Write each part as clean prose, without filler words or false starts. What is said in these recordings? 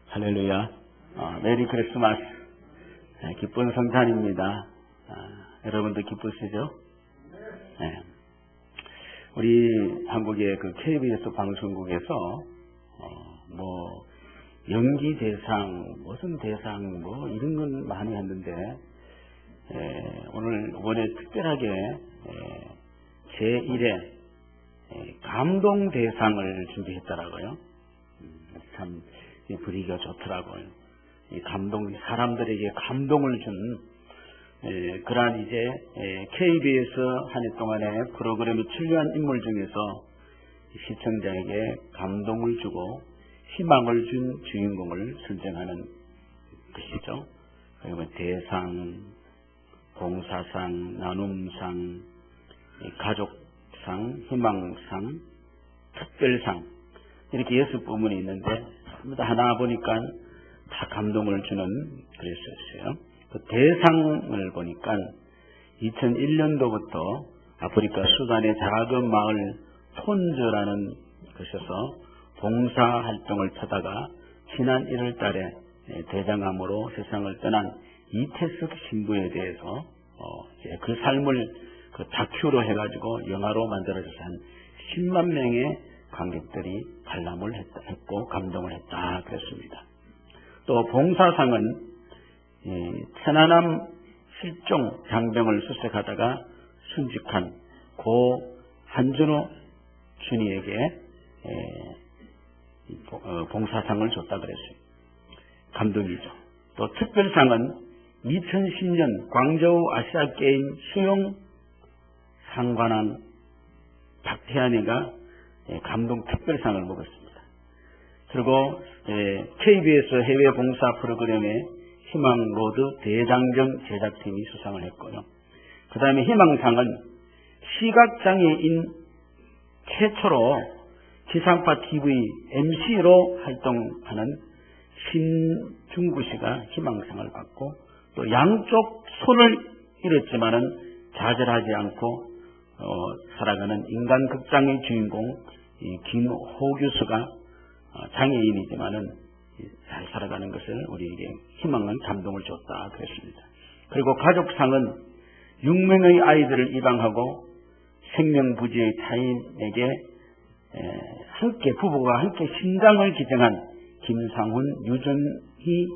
할렐루야. 메리 크리스마스. 기쁜 성탄입니다. 여러분도 기쁘시죠? 네. 우리 한국의 그 KBS 방송국에서 연기 대상, 무슨 대상, 이런 건 많이 했는데, 오늘 이번에 특별하게 제1회 감동 대상을 준비했더라고요. 참 분위기가 좋더라고요. 이 감동, 사람들에게 감동을 준 그러한 이제 KBS 한 해 동안의 프로그램에 출연한 인물 중에서 시청자에게 감동을 주고 희망을 준 주인공을 선정하는 것이죠. 그리고 대상, 봉사상, 나눔상, 가족상, 희망상, 특별상 이렇게 6부문이 있는데 하나 보니까 다 감동을 주는 그랬었어요. 그 대상을 보니까 2001년도부터 아프리카 수단의 작은 마을 폰즈라는 곳에서 봉사활동을 타다가 지난 1월 달에 대장암으로 세상을 떠난 이태석 신부에 대해서 그 삶을 그 다큐로 해가지고 영화로 만들어져서 한 10만 명의 관객들이 관람을 했고 감동을 했다 그랬습니다. 또 봉사상은 천안함 실종 장병을 수색하다가 순직한 고 한준호 준이에게 봉사상을 줬다 그랬어요. 감동이죠. 또 특별상은 2010년 광저우 아시아게임 수영 상관왕 박태환이가 감동 특별상을 먹었습니다. 그리고 KBS 해외 봉사 프로그램의 희망로드 대장정 제작팀이 수상을 했고요. 그 다음에 희망상은 시각장애인 최초로 지상파 TV MC로 활동하는 신중구 씨가 희망상을 받고 또 양쪽 손을 잃었지만은 좌절하지 않고 살아가는 인간극장의 주인공 김호 교수가 장애인이지만은 잘 살아가는 것을 우리에게 희망은 감동을 줬다 그랬습니다. 그리고 가족상은 6명의 아이들을 입양하고 생명부지의 타인에게 함께 부부가 함께 신장을 기증한 김상훈, 유준희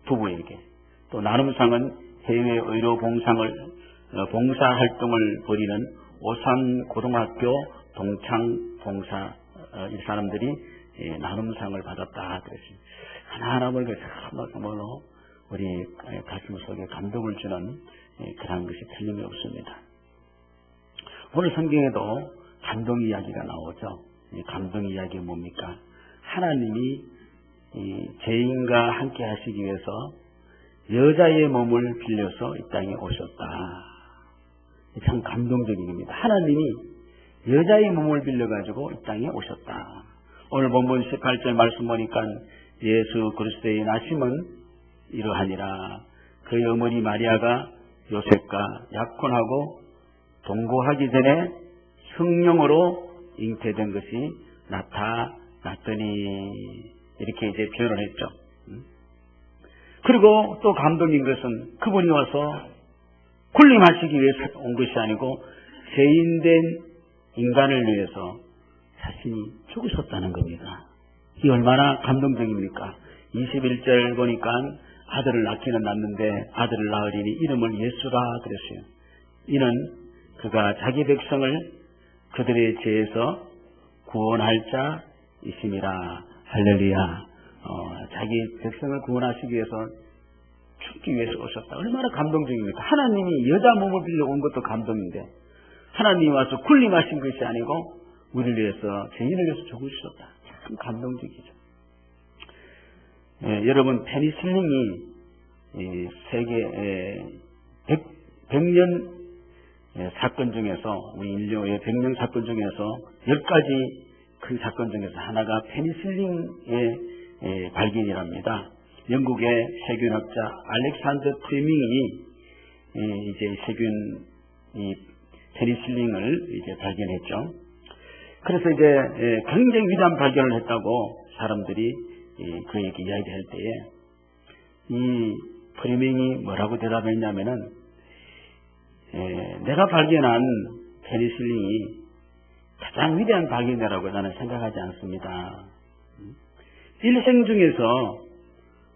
부부에게, 또 나눔상은 해외 의료 봉사활동을 벌이는 오산고등학교 동창 봉사 이 사람들이 나눔상을 받았다 그랬습니다. 하나하나 보니까 참으로 우리 가슴 속에 감동을 주는 그런 것이 틀림이 없습니다. 오늘 성경에도 감동 이야기가 나오죠. 감동 이야기 뭡니까? 하나님이 죄인과 함께 하시기 위해서 여자의 몸을 빌려서 이 땅에 오셨다. 참 감동적인 일입니다. 하나님이 여자의 몸을 빌려가지고 이 땅에 오셨다. 오늘 본문 18절 말씀 보니까 예수 그리스도의 나심은 이러하니라. 그의 어머니 마리아가 요셉과 약혼하고 동거하기 전에 성령으로 잉태된 것이 나타났더니 이렇게 이제 표현을 했죠. 그리고 또 감동인 것은 그분이 와서 군림하시기 위해서 온 것이 아니고 죄인된 인간을 위해서 자신이 죽으셨다는 겁니다. 이 얼마나 감동적입니까? 21절 보니까 아들을 낳기는 낳는데 아들을 낳으리니 이름을 예수라 그랬어요. 이는 그가 자기 백성을 그들의 죄에서 구원할 자이심이라. 할렐루야. 자기 백성을 구원하시기 위해서 죽기 위해서 오셨다. 얼마나 감동적입니까? 하나님이 여자 몸을 빌려 온 것도 감동인데 하나님이 와서 군림하신 것이 아니고 우리를 위해서 죄인을 위해서 죽으셨다. 참 감동적이죠. 여러분 페니실린이 세계 100년 사건 중에서 우리 인류의 100년 사건 중에서 10가지 큰 사건 중에서 하나가 페니실린의 발견이랍니다. 영국의 세균학자 알렉산더 플레밍이 이제 세균 페니실린을 이제 발견했죠. 그래서 이제 굉장히 위대한 발견을 했다고 사람들이 그에게 이야기할 때에 이 프리밍이 뭐라고 대답했냐면은 내가 발견한 페니실린이 가장 위대한 발견이라고 나는 생각하지 않습니다. 일생 중에서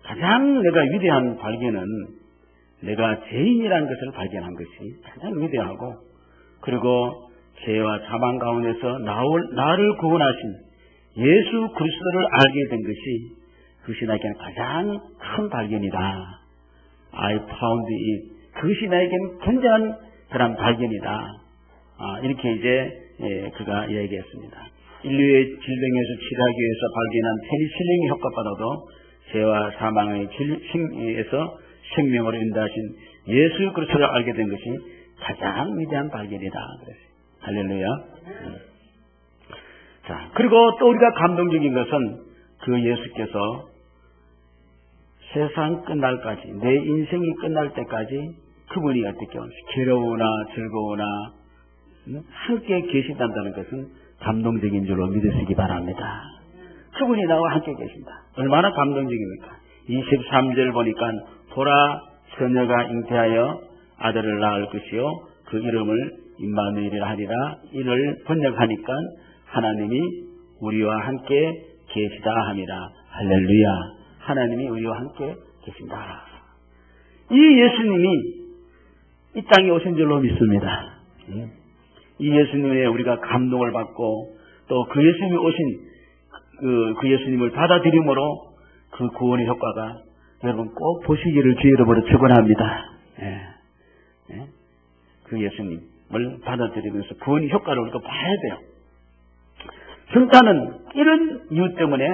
가장 내가 위대한 발견은 내가 죄인이라는 것을 발견한 것이 가장 위대하고, 그리고 죄와 사망 가운데서 나를 구원하신 예수 그리스도를 알게 된 것이 그것이 나에게는 가장 큰 발견이다. I found it. 그것이 나에게는 굉장한 그런 발견이다. 이렇게 이제 그가 이야기했습니다. 인류의 질병에서 치료하기 위해서 발견한 페니실린의 효과보다도 죄와 사망의 질에서 생명으로 인도하신 예수 그리스도를 알게 된 것이 가장 위대한 발견이다. 그랬어요. 할렐루야. 자, 그리고 또 우리가 감동적인 것은 그 예수께서 세상 끝날까지, 내 인생이 끝날 때까지 그분이 어떻게 괴로우나 즐거우나 함께 계신다는 것은 감동적인 줄로 믿으시기 바랍니다. 그분이 나와 함께 계신다. 얼마나 감동적입니까? 23절 보니까 보라, 처녀가 잉태하여 아들을 낳을 것이요 그 이름을 임마누엘이라 하리라. 이를 번역하니까 하나님이 우리와 함께 계시다 함이라. 할렐루야. 하나님이 우리와 함께 계신다. 이 예수님이 이 땅에 오신 줄로 믿습니다. 이 예수님에 우리가 감동을 받고 또 그 예수님이 오신 그 예수님을 받아들임으로 그 구원의 효과가 여러분 꼭 보시기를 주의 이름으로 축원합니다. 그 예수님을 받아들이면서 구원의 효과를 우리가 봐야 돼요. 성탄은 이런 이유 때문에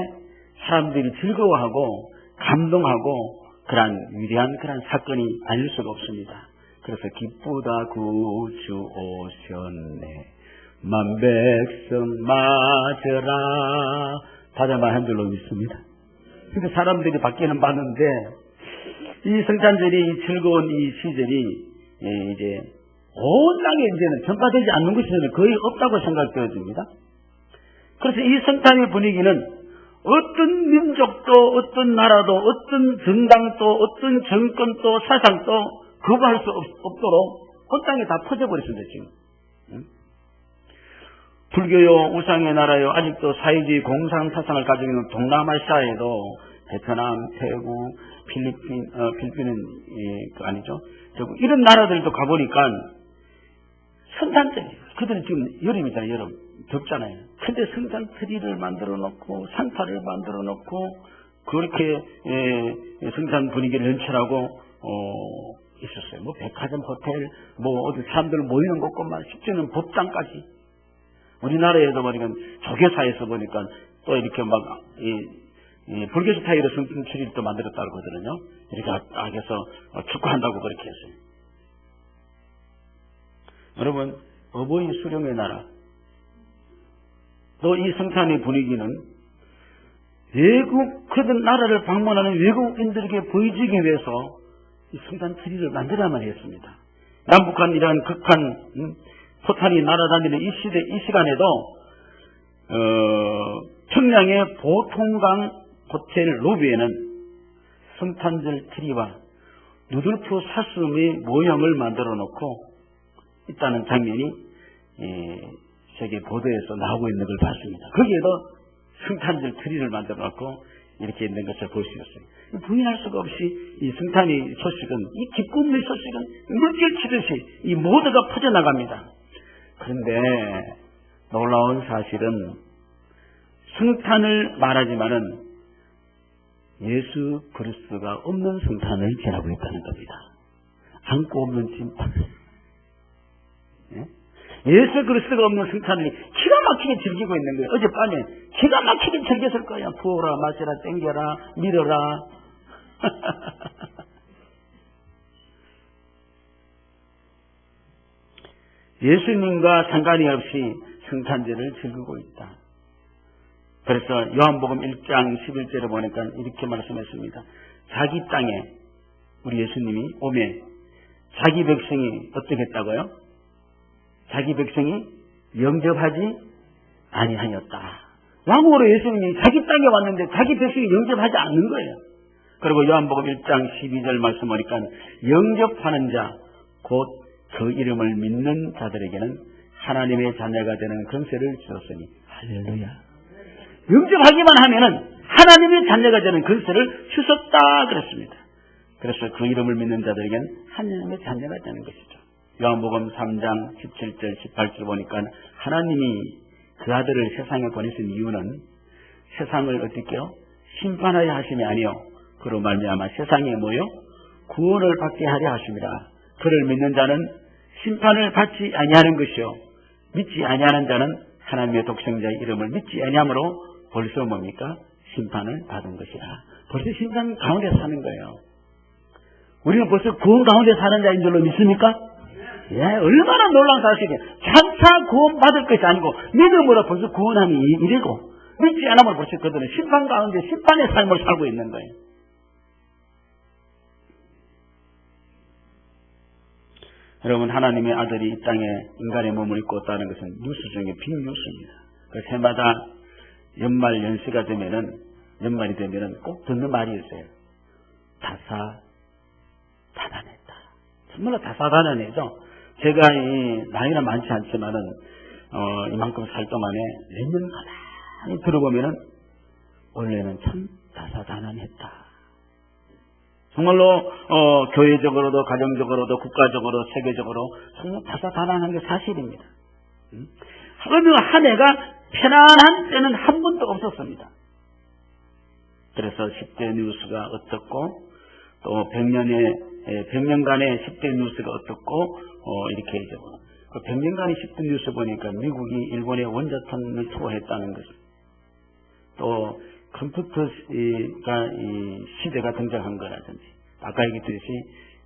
사람들이 즐거워하고 감동하고 그러한 위대한 그런 사건이 아닐 수가 없습니다. 그래서 기쁘다 구주 오셨네 만백성 맞으라 다자만 한 줄로 믿습니다. 근데 사람들이 받기는 받는데 이 성탄절이 이 즐거운 이 시절이 이제 온 땅에 이제는 전파되지 않는 것이 거의 없다고 생각되어집니다. 그래서 이 성탄의 분위기는 어떤 민족도 어떤 나라도 어떤 정당도 어떤 정권도 사상도 거부할 수 없도록 온 땅에 다 퍼져버렸습니다. 지금 불교요 우상의 나라요 아직도 사회주의 공산 사상을 가지고 있는 동남아시아에도 베트남, 태국, 필리핀은 아니죠. 이런 나라들도 가보니까 성탄절 그들은 지금 여름이잖아요. 여름 덥잖아요. 근데 성탄 트리를 만들어 놓고 산타를 만들어 놓고 그렇게 성탄 분위기를 연출하고 있었어요. 뭐 백화점, 호텔, 뭐 어디 사람들 모이는 곳만 심지어는 법당까지. 우리나라에도 보니까 조교사에서 보니까 또 이렇게 막 불교 스타일의 성탄 트리를 또 만들었다고 그러거든요. 이렇게 해서 축구한다고 그렇게 했어요. 여러분 어버이 수령의 나라 또 이 성탄의 분위기는 그들 나라를 방문하는 외국인들에게 보여주기 위해서 이 성탄 트리를 만들어야만 했습니다. 남북한 이러한 극한 포탄이 날아다니는 이 시간에도 평양의 보통강 호텔 로비에는 성탄절 트리와 누들프 사슴의 모형을 만들어 놓고 있다는 장면이 세계 보도에서 나오고 있는 걸 봤습니다. 거기에도 성탄절 트리를 만들어 놓고 이렇게 있는 것을 볼 수 있었어요. 부인할 수가 없이 이 성탄의 소식은 이 기쁨의 소식은 물결치듯이 이 모두가 퍼져나갑니다. 그런데 놀라운 사실은 성탄을 말하지만은 예수 그리스도가 없는 성탄을 지나고 있다는 겁니다. 안고 없는 찜판. 예수 그리스도가 없는 성탄을 기가 막히게 즐기고 있는 거예요. 어젯밤에 기가 막히게 즐겼을 거야. 부어라, 마셔라, 땡겨라, 밀어라. 예수님과 상관이 없이 성탄절을 즐기고 있다. 그래서 요한복음 1장 11절에 보니까 이렇게 말씀했습니다. 자기 땅에 우리 예수님이 오매 자기 백성이 어떻게 했다고요? 자기 백성이 영접하지 아니하였다. 왕으로 예수님이 자기 땅에 왔는데 자기 백성이 영접하지 않는 거예요. 그리고 요한복음 1장 12절 말씀 보니까 영접하는 자, 곧 그 이름을 믿는 자들에게는 하나님의 자녀가 되는 권세를 주었으니 할렐루야. 영접하기만 하면은 하나님의 자녀가 되는 권세를 주셨다 그랬습니다. 그래서 그 이름을 믿는 자들에게는 하나님의 자녀가 되는 것이죠. 요한복음 3장 17절 18절 보니까 하나님이 그 아들을 세상에 보내신 이유는 세상을 어떻게요? 심판하여 하심이 아니요 그로 말미암아 세상에 뭐요? 구원을 받게 하려 하심이라. 그를 믿는 자는 심판을 받지 아니하는 것이요 믿지 아니하는 자는 하나님의 독생자의 이름을 믿지 아니함으로 벌써 뭡니까? 심판을 받은 것이라. 벌써 심판 가운데 사는 거예요. 우리는 벌써 구원 가운데 사는 자인 줄로 믿습니까? 예, 얼마나 놀라운 사실이에요. 장차 구원 받을 것이 아니고 믿음으로 벌써 구원함이 이르고 믿지 않으면 벌써 그들은 심판 가운데 심판의 삶을 살고 있는 거예요. 여러분, 하나님의 아들이 이 땅에 인간의 몸을 입고 왔다는 것은 뉴스 중에 빅뉴스입니다. 그래서 해마다 연말 연시가 되면은, 연말이 되면은 꼭 듣는 말이 있어요. 다사다난했다. 정말로 다사다난해죠. 제가 이 나이는 많지 않지만은 이만큼 살 동안에 몇 년 가만히 들어보면은 원래는 참 다사다난했다. 정말로 교회적으로도 가정적으로도 국가적으로 세계적으로 정말 다사다난한 게 사실입니다. 어느 한 해가 편안한 때는 한 번도 없었습니다. 그래서 10대 뉴스가 어떻고 또 100년간의 10대 뉴스가 어떻고 이렇게 이제 그 100년간의 10대 뉴스 보니까 미국이 일본의 원자탄을 투하했다는 것, 또 컴퓨터가 이 시대가 등장한 거라든지, 아까 얘기했듯이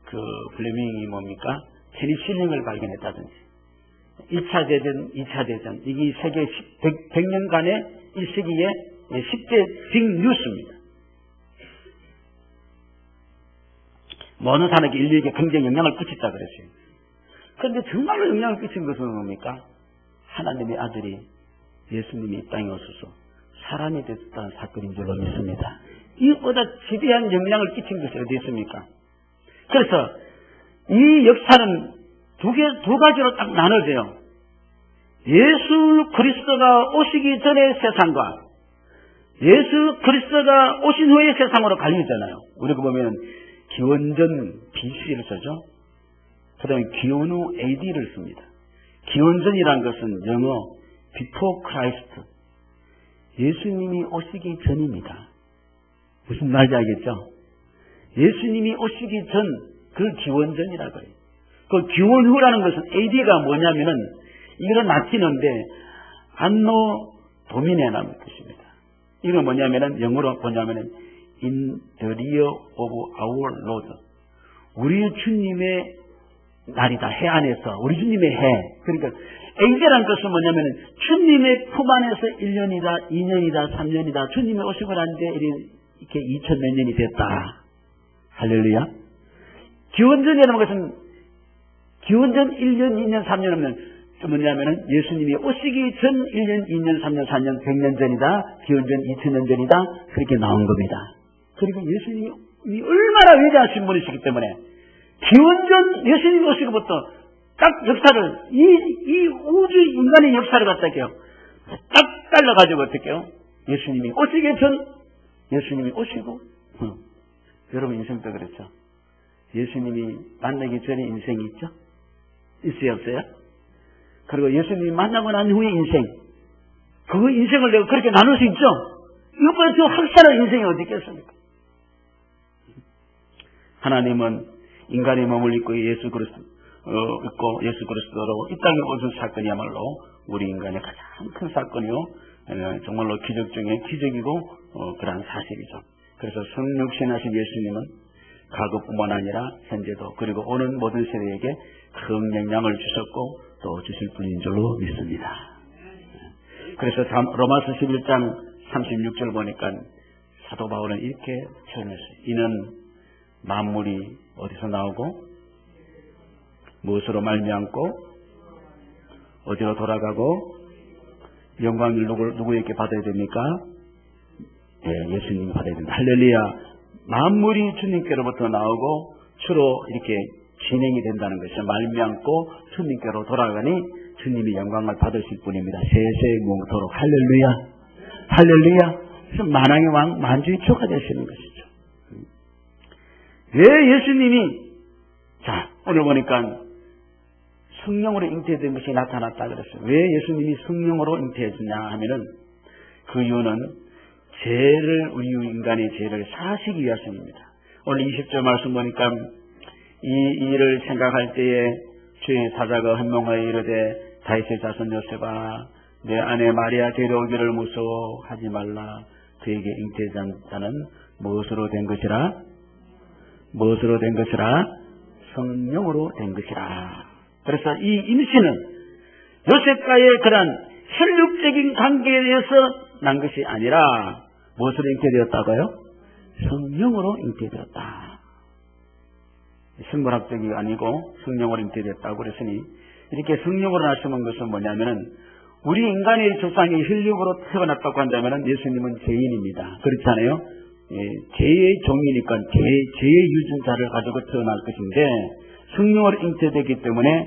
그 플레밍이 뭡니까? 페니실린을 발견했다든지, 1차 대전, 2차 대전, 이게 세계 100년간의 이 시기에 10대 빅 뉴스입니다. 모든 산업이 인류에게 굉장히 영향을 끼쳤다 그랬어요. 그런데 정말로 영향을 끼친 것은 뭡니까? 하나님의 아들이 예수님이 이 땅에 오셔서 사람이 됐다는 사건인 줄로 믿습니다. 이것보다 지대한 영향을 끼친 것이 어디 있습니까? 그래서 이 역사는 두 가지로 딱 나눠져요. 예수 그리스도가 오시기 전의 세상과 예수 그리스도가 오신 후의 세상으로 갈리잖아요. 우리가 보면 기원전 BC를 쓰죠. 그 다음에 기원 후 AD를 씁니다. 기원전이란 것은 영어 Before Christ, 예수님이 오시기 전입니다. 무슨 말인지 알겠죠? 예수님이 오시기 전, 그 기원전이라고 해요. 그 기원 후라는 것은 AD가 뭐냐면은 이거는 라틴어인데 안노 도미네라는 뜻입니다. 이건 뭐냐면은 영어로 보냐면은 In the year of our Lord, 우리 주님의 날이다. 해 안에서 우리 주님의 해. 그러니까 AD라는 것은 뭐냐면은 주님의 품 안에서 1년이다, 2년이다, 3년이다. 주님이 오시고 난 뒤에 이렇게 2000 몇 년이 됐다. 할렐루야. 기원전이라는 것은 기원전 1년, 2년, 3년 하면 뭐냐면은 예수님이 오시기 전 1년, 2년, 3년, 4년, 100년 전이다. 기원전 2000년 전이다. 그렇게 나온 겁니다. 그리고 예수님이 얼마나 위대하신 분이시기 때문에 기원전 예수님이 오시고부터 딱 역사를 이 우주 인간의 역사를 갖다게요 딱 잘라가지고 어떻게요? 예수님이 오시기 전, 예수님이 오시고 여러분 인생도 그렇죠. 예수님이 만나기 전에 인생이 있죠? 있어요 없어요? 그리고 예수님이 만나고 난 후의 인생, 그 인생을 내가 그렇게 나눌 수 있죠? 이것보다 더 확실한 인생이 어디 있겠습니까? 하나님은 인간의 몸을 입고 예수 그리스도로 이 땅에 오신 사건이야말로 우리 인간의 가장 큰 사건이요, 정말로 기적 중에 기적이고 그러한 사실이죠. 그래서 성육신하신 예수님은 과거뿐만 아니라 현재도 그리고 오는 모든 세대에게 큰 영향을 주셨고 또 주실 분인 줄로 믿습니다. 그래서 로마서 11장 36절 보니까 사도 바울은 이렇게 표현했어요. 이는 만물이 어디서 나오고 무엇으로 말미암고 어디로 돌아가고 영광을 누구에게 받아야 됩니까? 예, 예수님이 받아야 됩니다. 할렐루야. 만물이 주님께로부터 나오고 주로 이렇게 진행이 된다는 것이 말미암고 주님께로 돌아가니 주님이 영광을 받으실 뿐입니다. 세세 무토록. 할렐루야. 할렐루야. 그래서 만왕의 왕 만주의 주가 되시는 것이죠. 왜 예수님이 오늘 보니까 성령으로 잉태된 것이 나타났다 그랬어요. 왜 예수님이 성령으로 잉태했느냐 하면은 그 이유는 우리 인간의 죄를 사하시기 위해서입니다. 오늘 20절 말씀 보니까 이 일을 생각할 때에 주의 사자가 헌명하여 이르되 다윗의 자손 요셉아 내 아내 마리아 데려오기를 무서워하지 말라. 그에게 잉태된 자는 무엇으로 된 것이라? 무엇으로 된 것이라? 성령으로 된 것이라. 그래서 이 임신은 요셉과의 그런 혈육적인 관계에 대해서 난 것이 아니라 무엇으로 잉태되었다고요? 성령으로 잉태되었다. 생물학적이 아니고 성령으로 잉태되었다고 그랬으니 이렇게 성령으로 나심은 것은 뭐냐면은 우리 인간의 조상이 혈육으로 태어났다고 한다면은 예수님은 죄인입니다. 그렇잖아요? 예, 죄의 종이니까 죄의 유전자를 가지고 태어날 것인데 성령으로 잉태되기 때문에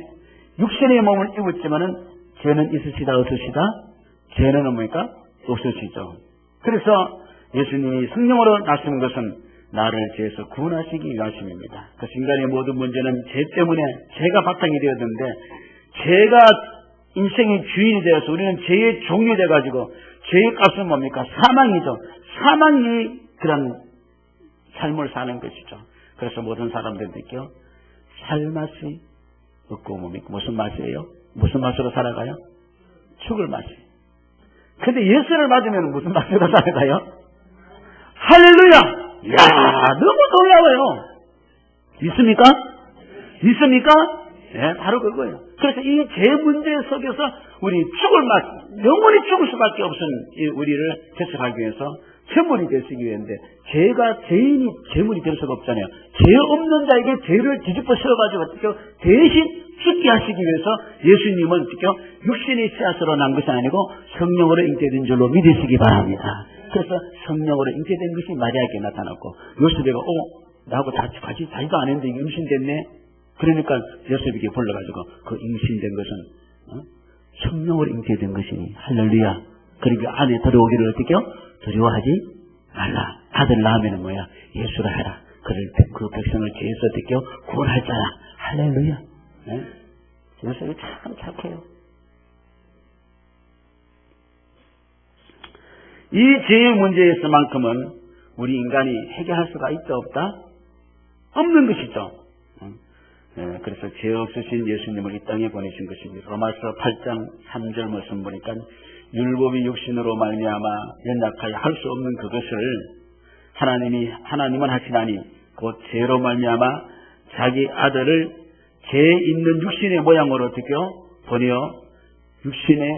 육신의 몸을 입었지만은 죄는 있으시다 없으시다? 죄는 뭡니까? 없으시죠. 그래서 예수님이 성령으로 나시는 것은 나를 죄에서 구원하시기 위하심입니다. 그 인간의 모든 문제는 죄 때문에 죄가 바탕이 되었는데 죄가 인생의 주인이 되어서 우리는 죄의 종이 돼가지고 죄의 값은 뭡니까? 사망이죠. 사망이 그런 삶을 사는 것이죠. 그래서 모든 사람들에게 살맛이 없고 뭡니까? 무슨 맛이에요? 무슨 맛으로 살아가요? 죽을 맛이. 근데 예수를 맞으면 무슨 맛으로 살아가요? 할렐루야! 이야, 너무 놀라워요. 있습니까? 있습니까? 네, 바로 그거예요. 그래서 이 죄 문제 속에서 우리 죽을 맛, 영원히 죽을 수밖에 없은 우리를 개척하기 위해서 제물이 되시기 위해인데 죄인이 제물이 될 수가 없잖아요. 죄 없는 자에게 죄를 뒤집어 씌워가지고 어떻게 대신 죽게 하시기 위해서 예수님은 어떻게 육신의 씨앗으로 난 것이 아니고 성령으로 잉태된 줄로 믿으시기 바랍니다. 그래서 성령으로 잉태된 것이 마리아에게 나타났고 요셉이가 나하고 같이 자기도 안 했는데 임신됐네. 그러니까 요셉에게 불러가지고 그 임신된 것은 성령으로 잉태된 것이니 할렐루야. 그러니까 안에 들어오기를 어떻게 두려워하지 말라. 아들 낳으면 뭐야? 예수라 해라. 그 백성을 죄에서 어떻게 구원할 자라. 할렐루야. 네? 요셉이 참 착해요. 이 죄의 문제에서만큼은 우리 인간이 해결할 수가 있다 없다? 없는 것이죠. 그래서 죄 없으신 예수님을 이 땅에 보내신 것입니다. 로마서 8장 3절 말씀 보니까 율법이 육신으로 말미암아 연약하여 할 수 없는 그것을 하나님은 하시나니 곧 죄로 말미암아 자기 아들을 죄 있는 육신의 모양으로 어떻게 보내어 육신의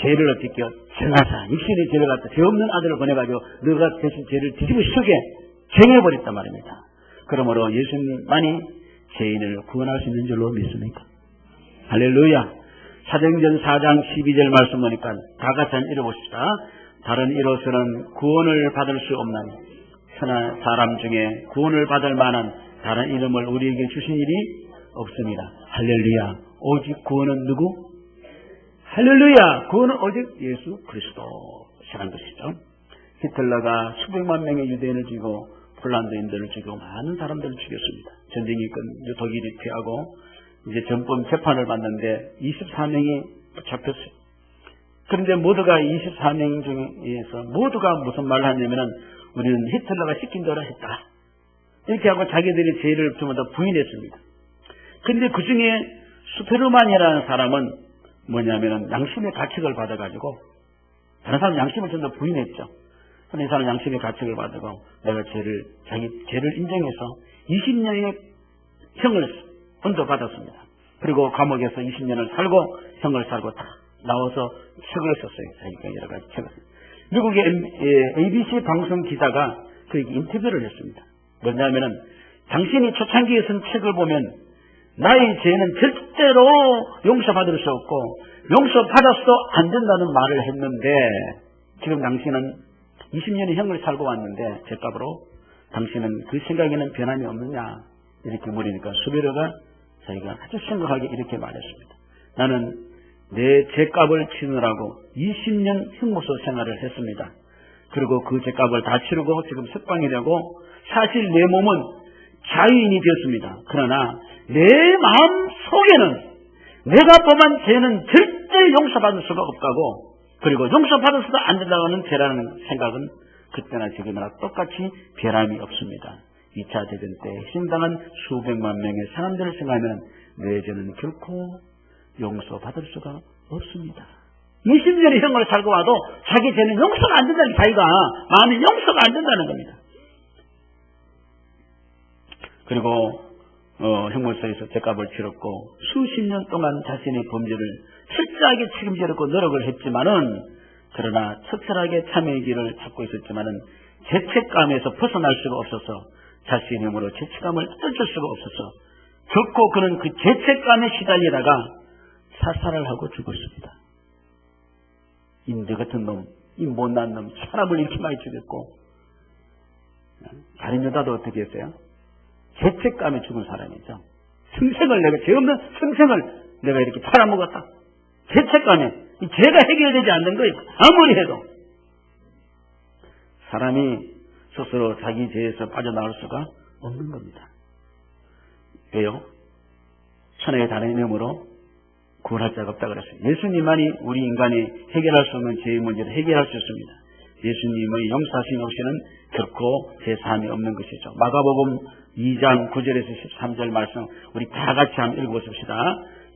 죄를 어떻게 정하사 육신의 죄를 갖다 죄 없는 아들을 보내가지고 너가 대신 죄를 뒤집어 쓰게 정해버렸단 말입니다. 그러므로 예수님만이 죄인을 구원할 수 있는 줄로 믿습니까? 할렐루야. 사도행전 4장 12절 말씀 보니까 다 같이 한번 읽어봅시다. 다른 이로서는 구원을 받을 수 없는 천하 사람 중에 구원을 받을 만한 다른 이름을 우리에게 주신 일이 없습니다. 할렐루야. 오직 구원은 누구? 할렐루야. 구원은 오직 예수 그리스도라는 것이죠. 히틀러가 수백만 명의 유대인을 죽이고 폴란드인들을 죽이고 많은 사람들을 죽였습니다. 전쟁이 독일이 피하고 이제 전범 재판을 받는데 24명이 잡혔어요. 그런데 모두가 24명 중에서 모두가 무슨 말을 하냐면은 우리는 히틀러가 시킨 대로 했다. 이렇게 하고 자기들이 죄를 전부 다 부인했습니다. 그런데 그 중에 수페르만이라는 사람은 뭐냐면은 양심의 가책을 받아가지고 다른 사람 양심을 전부 다 부인했죠. 그런데 이 사람 양심의 가책을 받고 내가 자기 죄를 인정해서 20년의 형을 언도받았습니다. 그리고 감옥에서 20년을 살고 형을 살고 다 나와서 책을 썼어요. 자기가 여러 가지 책을. 미국의 ABC 방송 기자가 그에게 인터뷰를 했습니다. 뭐냐면은 당신이 초창기에 쓴 책을 보면 나의 죄는 절대로 용서받을 수 없고 용서받아서도 안 된다는 말을 했는데 지금 당신은 20년의 형을 살고 왔는데 죄값으로 당신은 그 생각에는 변함이 없느냐 이렇게 물으니까 수베르가 자기가 아주 심각하게 이렇게 말했습니다. 나는 내 죄값을 치느라고 20년 형무소 생활을 했습니다. 그리고 그 죄값을 다 치르고 지금 석방이 되고 사실 내 몸은 자유인이 되었습니다. 그러나 내 마음 속에는 내가 범한 죄는 절대 용서받을 수가 없다고 그리고 용서받아서도 안 된다는 죄라는 생각은 그때나 지금이나 똑같이 변함이 없습니다. 2차 대전 때 희생당한 수백만 명의 사람들을 생각하면 내 죄는 결코 용서받을 수가 없습니다. 20년의 형을 살고 와도 자기 죄는 용서가 안 된다는 자기가 마음이 용서가 안 된다는 겁니다. 그리고 형무소에서 죄값을 치렀고 수십 년 동안 자신의 범죄를 철저하게 책임지려고 노력을 했지만은 그러나 척철하게 참회의 길을 찾고 있었지만은 죄책감에서 벗어날 수가 없어서 자신의 힘으로 죄책감을 떨칠 수가 없어서 결코 그는 그 죄책감에 시달리다가 자살을 하고 죽었습니다. 인대 같은 놈, 이 못난 놈, 사람을 이렇게 많이 죽였고 다른 여자도 어떻게 했어요? 죄책감에 죽은 사람이죠. 생생을 내가 죄 없는 생생을 내가 이렇게 팔아먹었다. 죄책감에 이 죄가 해결되지 않는 거예요. 아무리 해도 사람이 스스로 자기 죄에서 빠져나올 수가 없는 겁니다. 왜요? 천하의 다른 이름으로 구원할 자가 없다 그랬어요. 예수님만이 우리 인간이 해결할 수 없는 죄의 문제를 해결할 수 있습니다. 예수님의 용서하심 없이는 결코 죄사함이 없는 것이죠. 마가복음 2장 9절에서 13절 말씀 우리 다 같이 한번 읽어봅시다.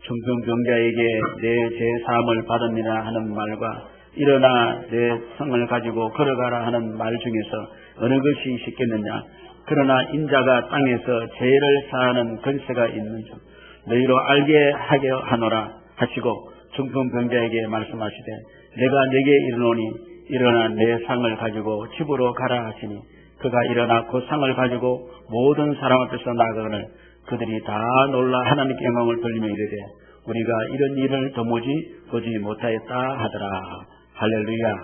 중병병자에게 내 죄사함을 받았느냐 하는 말과 일어나 내 성을 가지고 걸어가라 하는 말 중에서 어느 것이 쉽겠느냐. 그러나 인자가 땅에서 죄를 사하는 권세가 있는 줄 너희로 알게 하게 하노라 하시고 중풍병자에게 말씀하시되 내가 네게 이르노니 일어나 내 상을 가지고 집으로 가라 하시니 그가 일어나 그 상을 가지고 모든 사람 앞에서 나가거늘 그들이 다 놀라 하나님께 영광을 돌리며 이르되 우리가 이런 일을 도무지 보지 못하였다 하더라. 할렐루야.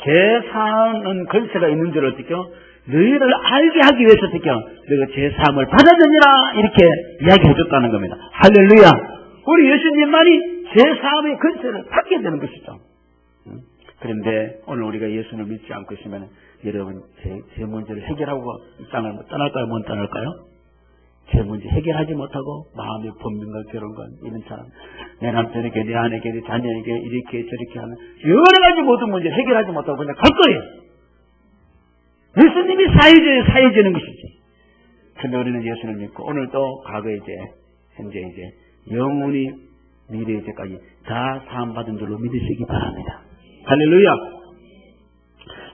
죄사하는 권세가 있는 줄 어떻게요? 너희를 알게 하기 위해서 어떻게요? 너희가 죄사함을 받았느니라 이렇게 이야기해 줬다는 겁니다. 할렐루야. 우리 예수님만이 죄사함의 권세를 받게 되는 것이죠. 그런데 오늘 우리가 예수를 믿지 않고 있으면 여러분 제 문제를 해결하고 이 땅을 떠날까요? 못 떠날까요? 제 문제 해결하지 못하고 마음의 범민과 괴로움과 이런 사람 내 남편에게 내 아내에게 내 자녀에게 이렇게 저렇게 하는 여러 가지 모든 문제를 해결하지 못하고 그냥 갈 거예요. 예수님이 사해주는 것이지. 그런데 우리는 예수를 믿고 오늘도 과거에 이제 현재 이제 영원히 미래의 이제까지 다 사함받은 줄로 믿으시기 바랍니다. 할렐루야.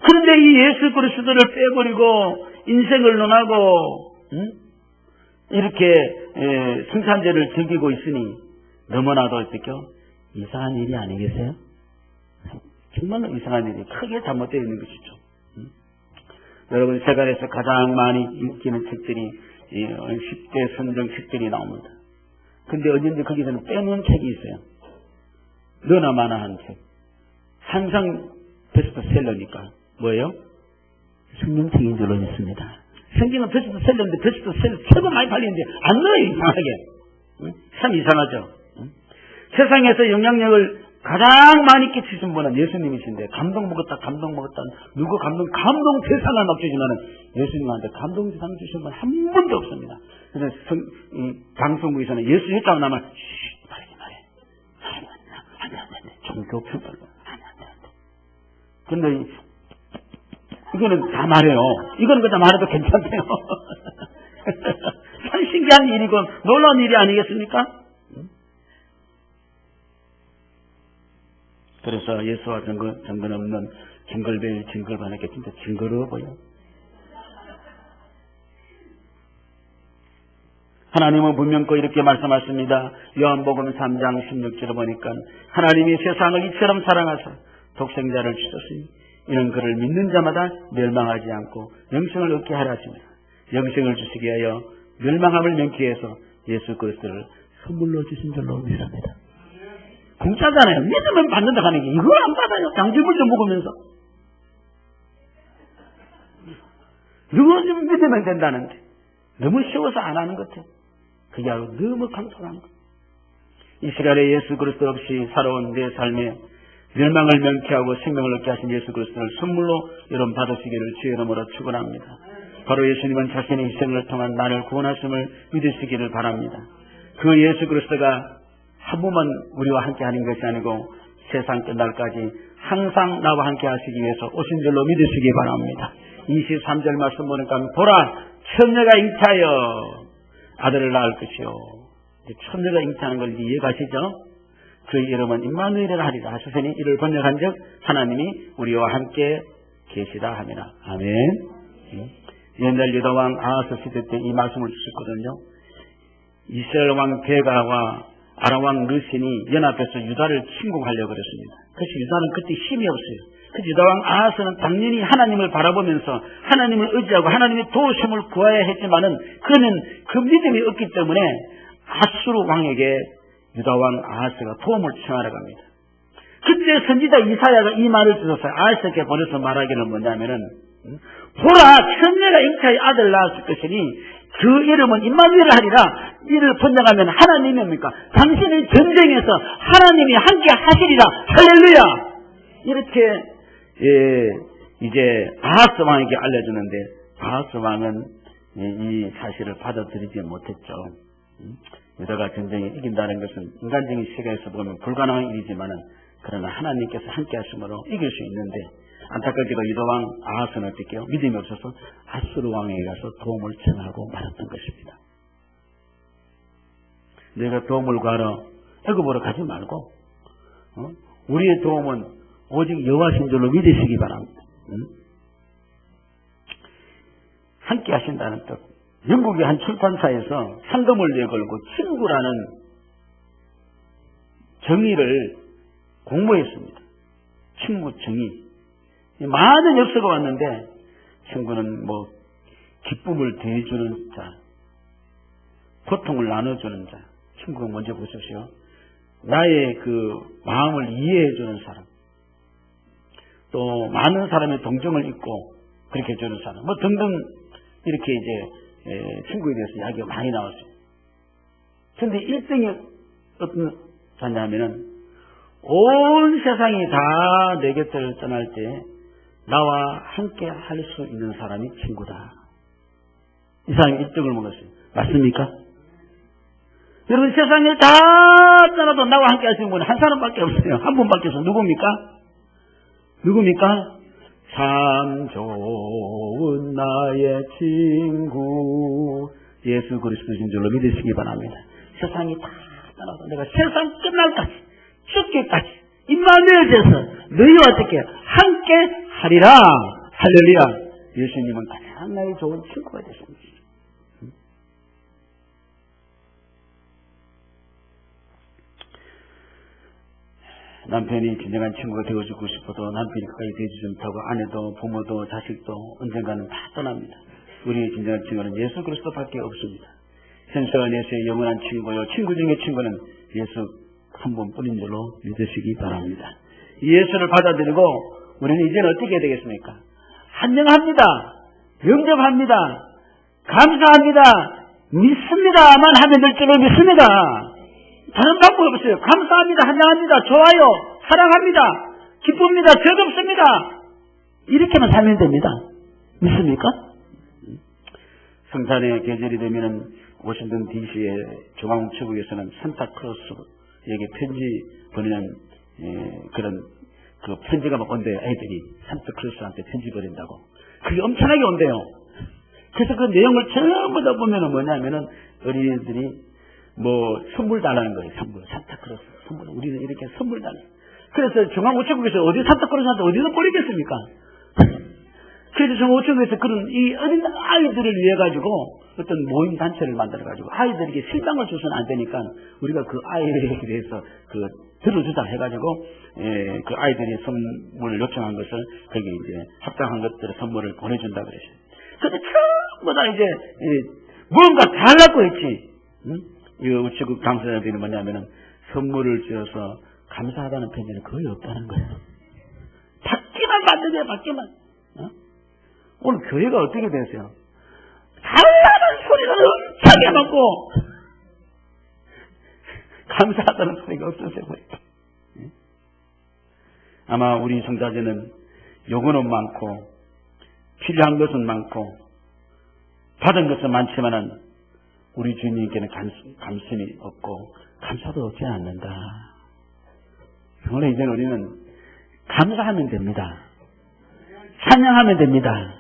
그런데 이 예수 그리스도를 빼버리고 인생을 논하고 이렇게 성찬제를 즐기고 있으니 너무나도 어떻게요? 이상한 일이 아니겠어요? 정말로 이상한 일이 크게 잘못되어 있는 것이죠. 여러분 세간에서 가장 많이 읽히는 책들이 10대 선정 책들이 나옵니다. 근데 언젠지 거기서는 빼놓은 책이 있어요. 너나 마나 한 책. 항상 베스트셀러니까 뭐예요? 성경책인 줄로 믿습니다. 성경은 베스트셀러인데 베스트셀러 최고 많이 팔리는데 안 넣어요. 이상하게. 참 이상하죠. 세상에서 영향력을 가장 많이 끼치신 분은 예수님이신데 감동 먹었다 누구 감동 대상을 막 주시면은 예수님한테 감동대상 주신 분 한 번도 없습니다. 그래서 방송국에서는 예수 했다고 나면 말하지 말해. 안돼 종교 평가로 근데 이거는 다 말해요. 이거는 그냥 말해도 괜찮대요. 참 신기한 일이고 놀라운 일이 아니겠습니까? 그래서 예수와 정근 없는 징글벨 징글반에게 진짜 징그러워 보여. 하나님은 분명코 이렇게 말씀하십니다. 요한복음 3장 16절을 보니까 하나님이 세상을 이처럼 사랑하사 독생자를 주셨으니 이는 그를 믿는 자마다 멸망하지 않고 영생을 얻게 하라 하십니다. 영생을 주시기 위하여 멸망함을 명쾌 해서 예수 그리스도를 선물로 주신 줄로 믿습니다. 공짜잖아요. 믿으면 받는다 하는 게 이걸 안 받아요. 양지물 좀 먹으면서. 이거 좀 믿으면 된다는데 너무 쉬워서 안 하는 것 같아요. 그게 바로 너무 강소한 것. 이 시간에 예수 그리스도 없이 살아온 내 삶에 멸망을 명쾌하고 생명을 얻게 하신 예수 그리스도를 선물로 여러분 받으시기를 주의 이름으로 축원합니다. 바로 예수님은 자신의 희생을 통한 나를 구원하심을 믿으시기를 바랍니다. 그 예수 그리스도가 한 번만 우리와 함께 하는 것이 아니고 세상 끝날까지 항상 나와 함께 하시기 위해서 오신 줄로 믿으시기 바랍니다. 23절 말씀 보니까 보라 처녀가 잉태하여 아들을 낳을 것이요. 처녀가 잉태하는 걸 이해가시죠? 그 이름은 임마누엘이라 하리라 하시더니 이를 번역한 즉 하나님이 우리와 함께 계시다 하니라. 아멘. 옛날 유다 왕 아하스 시대 때 이 말씀을 주셨거든요. 이스라엘 왕 베가와 아람 왕 르신이 연합해서 유다를 침공하려고 그랬습니다. 그래서 유다는 그때 힘이 없어요. 그 유다 왕 아하스는 당연히 하나님을 바라보면서 하나님을 의지하고 하나님의 도우심을 구해야 했지만은 그는 그 믿음이 없기 때문에 아수르 왕에게 유다 왕 아하스가 도움을 청하러 갑니다. 그때 선지자 이사야가 이 말을 들었어요. 아하스에게 보내서 말하기는 뭐냐면은 보라 처녀가 잉태하여 아들 낳았을 것이니 그 이름은 임마누엘 하리라. 이를 번역하면 하나님이 뭡니까? 당신의 전쟁에서 하나님이 함께 하시리라. 할렐루야. 이렇게 이제 아하스 왕에게 알려주는데 아하스 왕은 이 사실을 받아들이지 못했죠. 유다가 전쟁에 이긴다는 것은 인간적인 시각에서 보면 불가능한 일이지만은 그러나 하나님께서 함께 하심으로 이길 수 있는데 안타깝게도 유다 왕 아하스는 어떻게요? 믿음이 없어서 아수르 왕에게 가서 도움을 청하고 말았던 것입니다. 내가 도움을 구하러 애굽으로 가지 말고 우리의 도움은 오직 여호와신 줄로 믿으시기 바랍니다. 함께 하신다는 뜻. 영국의 한 출판사에서 상금을 내걸고 친구라는 정의를 공모했습니다. 친구 정의. 많은 엽서가 왔는데 친구는 뭐 기쁨을 대해주는 자, 고통을 나눠주는 자. 친구가 먼저 보십시오. 나의 그 마음을 이해해주는 사람, 또 많은 사람의 동정을 잊고 그렇게 해주는 사람, 뭐 등등 이렇게 이제 친구에 대해서 이야기가 많이 나왔어요. 그런데 1등이 어떤 자냐면은 온 세상이 다 내 곁을 떠날 때 나와 함께 할 수 있는 사람이 친구다. 이 사람이 1등을 먹었어요. 맞습니까? 여러분 세상에 다 떠나도 나와 함께 할 수 있는 분은 한 사람밖에 없어요. 한 분밖에 없어요. 누굽니까? 누굽니까? 참 좋은 나의 친구 예수 그리스도인 줄로 믿으시기 바랍니다. 세상이 다 떠나도 내가 세상 끝날까지 죽기까지 임마누엘 돼서 너희와 어떻게 함께 하리라. 할렐루야. 예수님은 가장 나의 좋은 친구가 되십니다. 남편이 진정한 친구가 되어주고 싶어도 남편이 가까이 되어주지 못하고 아내도 부모도 자식도 언젠가는 다 떠납니다. 우리의 진정한 친구는 예수 그리스도밖에 없습니다. 현세원에서의 영원한 친구요 친구 중의 친구는 예수 한 분뿐인 줄로 믿으시기 바랍니다. 이 예수를 받아들이고 우리는 이제는 어떻게 해야 되겠습니까? 환영합니다. 영접합니다. 감사합니다. 믿습니다만 하면 될 줄로 믿습니다. 다른 방법 없어요. 감사합니다. 환영합니다. 좋아요. 사랑합니다. 기쁩니다. 즐겁습니다. 이렇게만 살면 됩니다. 믿습니까? 성탄의 계절이 되면은 워싱턴 DC의 중앙우체국에서는 산타크로스에게 편지 보내는 그런 그 편지가 막 온대요. 애들이 산타크로스한테 편지 보낸다고. 그게 엄청나게 온대요. 그래서 그 내용을 전부 다 보면은 뭐냐면은 어린이들이 뭐 선물 달라는 거예요. 선물. 산타크로스 선물. 우리는 이렇게 선물 달라. 그래서 중앙우체국에서 어디 산타크로스한테 어디서 보내겠습니까? 그래서 중앙우체국에서 그런 이 어린 아이들을 위해 가지고 어떤 모임 단체를 만들어 가지고 아이들에게 실망을 줘서는 안 되니까 우리가 그 아이들에 대해서 그 들어주자 해가지고 그 아이들이 선물을 요청한 것을 거기 이제 합당한 것들의 선물을 보내준다 그러죠. 근데 전부 다 이제 뭔가 달라고 했지. 이거 우체국 당사자들이 뭐냐면은 선물을 지어서 감사하다는 편지는 거의 없다는 거예요. 받기만 받는 받기만. 오늘 교회가 어떻게 되세요? 달라는 소리를 엄청나게 먹고 감사하다는 소리가 없으세요. 아마 우리 성자제는 요구는 많고 필요한 것은 많고 받은 것은 많지만은 우리 주님께는 감심이 없고 감사도 없지 않는다. 정말 이제 우리는 감사하면 됩니다. 찬양하면 됩니다.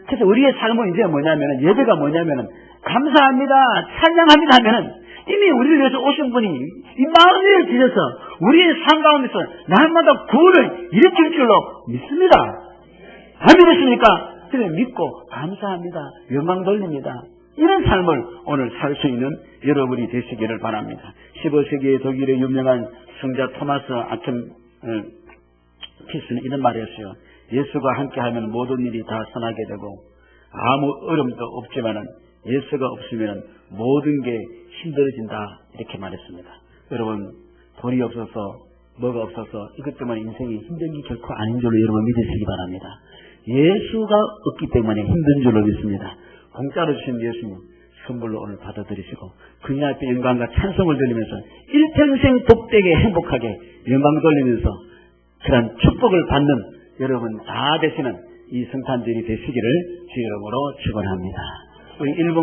그래서 우리의 삶은 이제 뭐냐면은 예배가 뭐냐면은 감사합니다, 찬양합니다 하면은 이미 우리를 위해서 오신 분이 이 마음을 지어서 우리의 삶 가운데서 날마다 구원을 일으킬 줄로 믿습니다. 안 믿으십니까? 그래서 믿고 감사합니다, 영광 돌립니다. 이런 삶을 오늘 살 수 있는 여러분이 되시기를 바랍니다. 15세기의 독일의 유명한 성자 토마스 아켄피스는 이런 말을 했어요. 예수가 함께하면 모든 일이 다 선하게 되고 아무 어려움도 없지만은 예수가 없으면 모든 게 힘들어진다 이렇게 말했습니다. 여러분 돈이 없어서 뭐가 없어서 이것 때문에 인생이 힘든 게 결코 아닌 줄로 여러분 믿으시기 바랍니다. 예수가 없기 때문에 힘든 줄로 믿습니다. 공짜로 주신 예수님 선물로 오늘 받아들이시고 그녀 앞에 영광과 찬송을 돌리면서 일평생 복되게 행복하게 영광 돌리면서 그런 축복을 받는 여러분 다 되시는 이 성탄절이 되시기를 주 이름으로 축원합니다. 우리 일본